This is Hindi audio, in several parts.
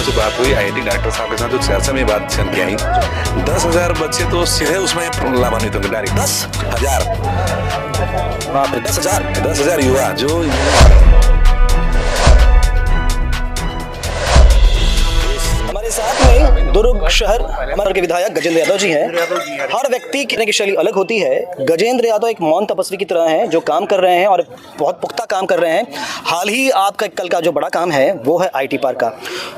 से बात हुई आईआईटी डायरेक्टर साहब के साथ, जो चर्चा में बात चल के आई, 10,000 बच्चे तो सीधे उसमें लाभान्वित होंगे डायरेक्ट। 10,000 बाप रे, 10,000 युवा जो हमारे साथ में दुर्ग शहर हमारे के विधायक गजेंद्र यादव जी हैं। हर व्यक्ति की शैली अलग होती है। गजेंद्र यादव एक मौन तपस्वी की तरह हैं जो काम कर रहे हैं और बहुत पुख्ता काम कर रहे हैं। हाल ही आपका कल का जो बड़ा काम है वो है आईटी पार्क का।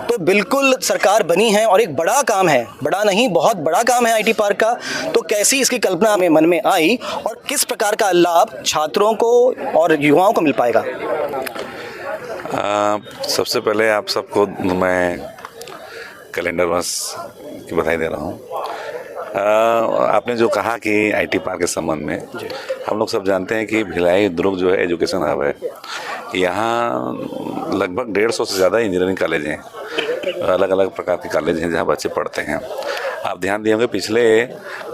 तो बिल्कुल सरकार बनी है और एक बड़ा काम है, बड़ा नहीं बहुत बड़ा काम है आईटी पार्क का। तो कैसी इसकी कल्पना में मन में आई और किस प्रकार का लाभ छात्रों को और युवाओं को मिल पाएगा? सबसे पहले आप सबको मैं कैलेंडर मास की बधाई दे रहा हूँ। आपने जो कहा कि आईटी पार्क के संबंध में, हम लोग सब जानते हैं कि भिलाई दुर्ग जो है एजुकेशन हब है। यहाँ लगभग 150 से ज़्यादा इंजीनियरिंग कॉलेज हैं, अलग अलग प्रकार के कॉलेज हैं जहाँ बच्चे पढ़ते हैं। आप ध्यान दिए होंगे पिछले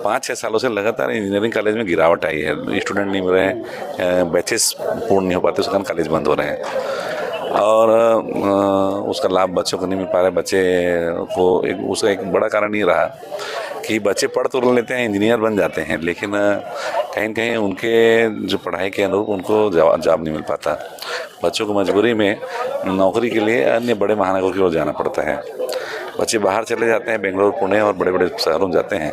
5-6 सालों से लगातार इंजीनियरिंग कॉलेज में गिरावट आई है। स्टूडेंट नहीं मिल रहे हैं, बैचेस पूर्ण नहीं हो पाते, उसके कारण कॉलेज बंद हो रहे हैं और उसका लाभ बच्चों को नहीं मिल पा रहा है। बच्चे को उसका एक बड़ा कारण ये रहा कि बच्चे पढ़ तो लेते हैं, इंजीनियर बन जाते हैं, लेकिन कहीं न कहीं उनके जो पढ़ाई के अनुरूप उनको जॉब नहीं मिल पाता। बच्चों को मजबूरी में नौकरी के लिए अन्य बड़े महानगरों की ओर जाना पड़ता है। बच्चे बाहर चले जाते हैं, बेंगलोर, पुणे और बड़े बड़े शहरों में जाते हैं।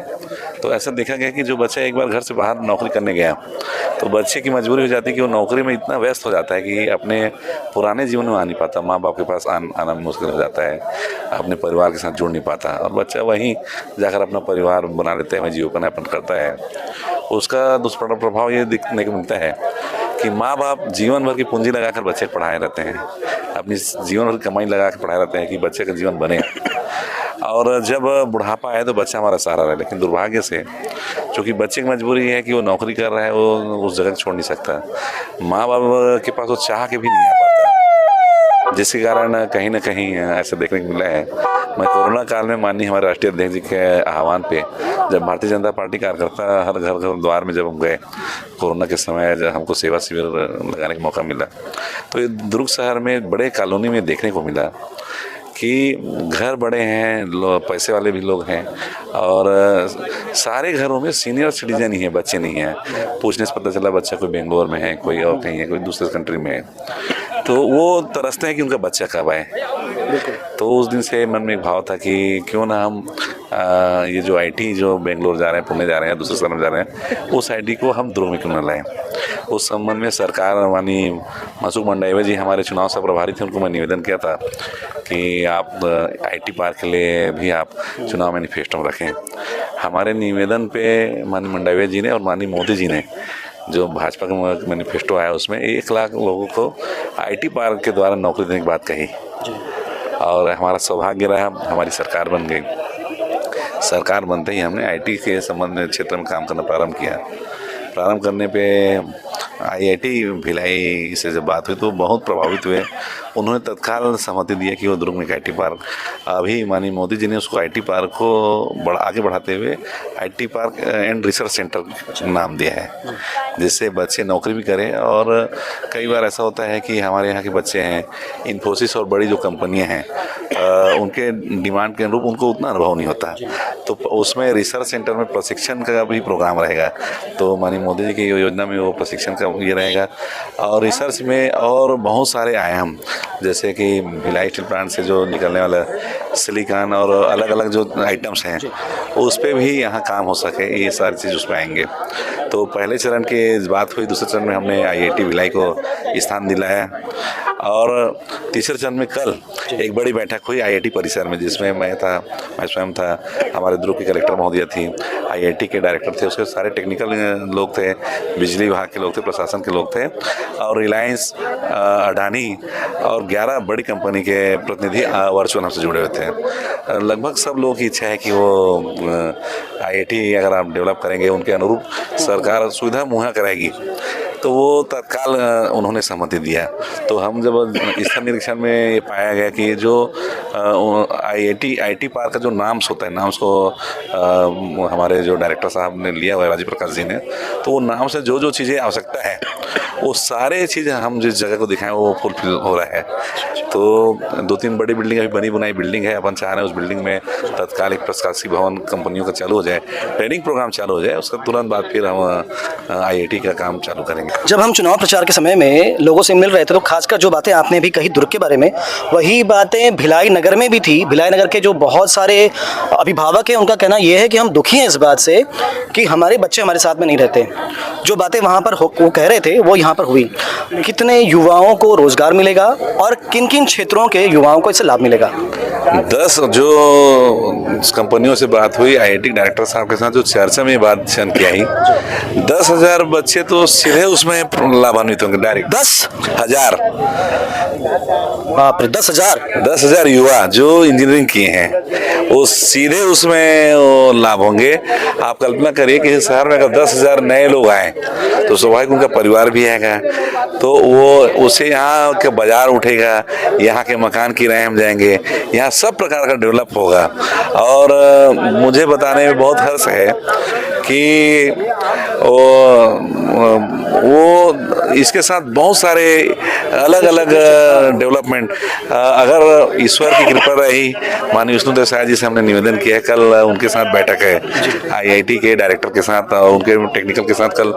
तो ऐसा देखा गया कि जो बच्चा एक बार घर से बाहर नौकरी करने गया तो बच्चे की मजबूरी हो जाती है कि वो नौकरी में इतना व्यस्त हो जाता है कि अपने पुराने जीवन में आ नहीं पाता, माँ बाप के पास आना मुश्किल हो जाता है, अपने परिवार के साथ जुड़ नहीं पाता और बच्चा वहीं जाकर अपना परिवार बना लेता है, वहीं जीवनयापन करता है। उसका दुष्प्रभाव ये दिखने को मिलता है कि माँ बाप जीवन भर की पूंजी लगाकर बच्चे को पढ़ाए रहते हैं, अपनी जीवन भर की कमाई लगा कर पढ़ाए रहते हैं कि बच्चे का जीवन बने और जब बुढ़ापा आए तो बच्चा हमारा सहारा रहे। लेकिन दुर्भाग्य से चूँकि बच्चे की मजबूरी है कि वो नौकरी कर रहा है, वो उस जगह छोड़ नहीं सकता, माँ बाप के पास वो चाह के भी नहीं आ पाता, जिसके कारण कहीं ना कहीं ऐसा देखने को मिला है। मैं कोरोना काल में माननीय हमारे राष्ट्रीय अध्यक्ष जी के आह्वान पे, जब भारतीय जनता पार्टी कार्यकर्ता हर घर घर द्वार में जब हम गए कोरोना के समय, जब हमको सेवा शिविर लगाने का मौका मिला, तो ये दुर्ग शहर में बड़े कॉलोनी में देखने को मिला कि घर बड़े हैं, पैसे वाले भी लोग हैं और सारे घरों में सीनियर सिटीजन ही है, बच्चे नहीं हैं। पूछने से पता चला बच्चा कोई बेंगलोर में है, कोई और कहीं है, कोई दूसरे कंट्री में है। तो वो तरसते हैं कि उनका बच्चा कब आए। तो उस दिन से मन में एक भाव था कि क्यों ना हम ये जो आईटी जो बेंगलोर जा रहे हैं, पुणे जा रहे हैं, दूसरे शहर में जा रहे हैं, उस आईटी को हम दुर्ग में क्यों न लाएं। उस संबंध में सरकार माननीय मनसुख मंडाविया जी हमारे चुनाव से प्रभारी थे, उनको मैं निवेदन किया था कि आप आईटी पार्क के लिए भी आप चुनाव मैनिफेस्टो में रखें। हमारे निवेदन पे माननीय मंडाविया जी ने और माननीय मोदी जी ने, जो भाजपा का मैनिफेस्टो आया उसमें 1 लाख लोगों को आईटी पार्क के द्वारा नौकरी देने की बात कही और हमारा सौभाग्य रहा, हमारी सरकार बन गई। सरकार बनते ही हमने आईटी के संबंध में क्षेत्र में काम करना प्रारंभ किया। प्रारंभ करने पे आईआईटी भिलाई से जब बात हुई तो बहुत प्रभावित हुए। उन्होंने तत्काल सहमति दी कि वो दुर्ग में आईटी पार्क, अभी माननीय मोदी जी ने उसको आईटी पार्क को आगे बढ़ाते हुए IT park and research centre नाम दिया है, जिससे बच्चे नौकरी भी करें। और कई बार ऐसा होता है कि हमारे यहाँ के बच्चे हैं, इन्फोसिस और बड़ी जो कंपनियाँ हैं उनके डिमांड के अनुरूप उनको उतना अनुभव नहीं होता, तो उसमें रिसर्च सेंटर में प्रशिक्षण का भी प्रोग्राम रहेगा। तो माननीय मोदी जी की योजना में वो प्रशिक्षण का ये रहेगा और रिसर्च में और बहुत सारे आयाम, जैसे कि भिलाई स्टील प्लांट से जो निकलने वाला सिलिकॉन और अलग अलग जो आइटम्स हैं उस पर भी यहाँ काम हो सके, ये सारी चीज़ उसमें आएंगे। तो पहले चरण की बात हुई, दूसरे चरण में हमने आईआईटी भिलाई को स्थान दिलाया और तीसरे चरण में कल एक बड़ी बैठक हुई आईआईटी परिसर में, जिसमें मैं स्वयं था, हमारे दुर्ग की कलेक्टर महोदया थी, आईआईटी के डायरेक्टर थे, उसके सारे टेक्निकल लोग थे, बिजली विभाग के लोग थे, प्रशासन के लोग थे और रिलायंस, अडानी और 11 बड़ी कंपनी के प्रतिनिधि वर्चुअल हमसे जुड़े हुए थे। लगभग सब लोगों की इच्छा है कि वो आईआईटी अगर आप डेवलप करेंगे, उनके अनुरूप सरकार सुविधा मुहैया कराएगी, तो वो तत्काल उन्होंने सहमति दिया। तो हम जब स्थल निरीक्षण में ये पाया गया कि जो आईटी पार्क का जो नाम्स होता है, नाम्स को हमारे जो डायरेक्टर साहब ने लिया हुआ है, राजीव प्रकाश जी ने, तो वो नाम से जो जो चीज़ें आवश्यकता है वो सारे चीज़ें हम जिस जगह को दिखाएं वो फुलफिल हो रहा है। तो 2-3 बड़ी बिल्डिंग अभी बनी बनाई बिल्डिंग है, अपन चाह रहे हैं उस बिल्डिंग में तत्काल एक प्रशासकीय भवन कंपनियों का चालू हो जाए, ट्रेनिंग प्रोग्राम चालू हो जाए, उसका तुरंत बाद फिर हम आईआईटी का काम चालू करेंगे। जब हम चुनाव प्रचार के समय में लोगों से मिल रहे थे तो खासकर जो बातें आपने भी कही दुर्ग के बारे में, वही बातें भिलाई नगर में भी थी। भिलाई नगर के जो बहुत सारे अभिभावक हैं उनका कहना यह है कि हम दुखी हैं इस बात से कि हमारे बच्चे हमारे साथ में नहीं रहते। जो बातें वहाँ पर वो कह रहे थे वो यहाँ पर हुई। कितने युवाओं को रोजगार मिलेगा और किन किन क्षेत्रों के युवाओं को इससे लाभ मिलेगा? 10 जो कंपनियों से बात हुई, आईआईटी डायरेक्टर साहब के साथ जो चर्चा में बात की आई, 10,000 बच्चे तो सीधे उसमें लाभान्वित होंगे डायरेक्ट। 10,000, बाप रे, 10,000 युवा जो इंजीनियरिंग किए हैं वो सीधे उसमें वो लाभ होंगे। आप कल्पना करिए कि इस शहर में अगर 10,000 नए लोग आए तो स्वाभाविक उनका परिवार भी आएगा, तो वो उसे यहाँ के बाजार उठेगा, यहाँ के मकान किराए हम जाएंगे, यहाँ सब प्रकार का डेवलप होगा। और मुझे बताने में बहुत हर्ष है कि वो इसके साथ बहुत सारे अलग अलग डेवलपमेंट, अगर ईश्वर की कृपा रही, माननीय विष्णुदेव साय जी से हमने निवेदन किया है, कल उनके साथ बैठक है आईआईटी के डायरेक्टर के साथ और उनके टेक्निकल के साथ, कल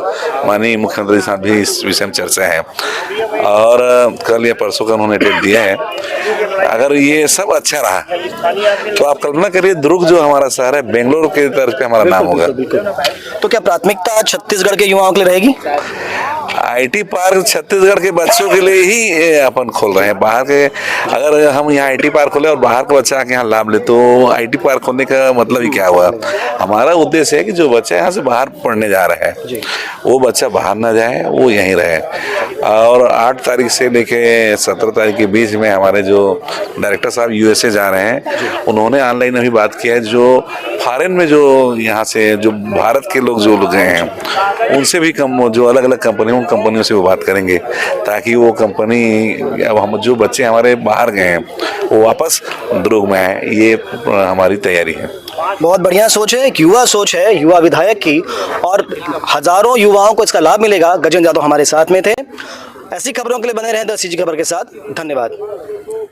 माननीय मुख्यमंत्री के साथ भी इस विषय में चर्चा है और कल या परसों का उन्होंने डेट दिया है। अगर ये सब अच्छा रहा तो आप कल्पना करिए दुर्ग जो हमारा शहर है बेंगलोर के तरफ पे हमारा नाम होगा। तो क्या प्राथमिकता छत्तीसगढ़ के युवाओं के लिए रहेगी? आईटी पार्क छत्तीसगढ़ के बच्चों के लिए ही अपन खोल रहे हैं। बाहर के अगर हम यहाँ आईटी पार्क खोले और बाहर का बच्चा आके यहाँ लाभ ले तो आईटी पार्क खोलने का मतलब ही क्या हुआ? हमारा उद्देश्य है कि जो बच्चा यहाँ से बाहर पढ़ने जा रहा है वो बच्चा बाहर ना जाए, वो यहीं रहे। और 8 तारीख से लेके 17 तारीख के बीच में हमारे जो डायरेक्टर साहब यूएसए जा रहे हैं, उन्होंने ऑनलाइन अभी बात की है, जो फॉरेन में जो यहाँ से जो भारत के लोग जो गए हैं उनसे भी कम, जो अलग अलग कंपनियों से वो बात करेंगे ताकि वो कंपनी, अब हम जो बच्चे हमारे बाहर गए हैं वो वापस दुर्ग में आए, ये हमारी तैयारी है। बहुत बढ़िया सोच है, एक युवा सोच है युवा विधायक की, और हजारों युवाओं को इसका लाभ मिलेगा। गजेंद्र यादव हमारे साथ में थे। ऐसी खबरों के लिए बने रहें द सीजी खबर के साथ। धन्यवाद।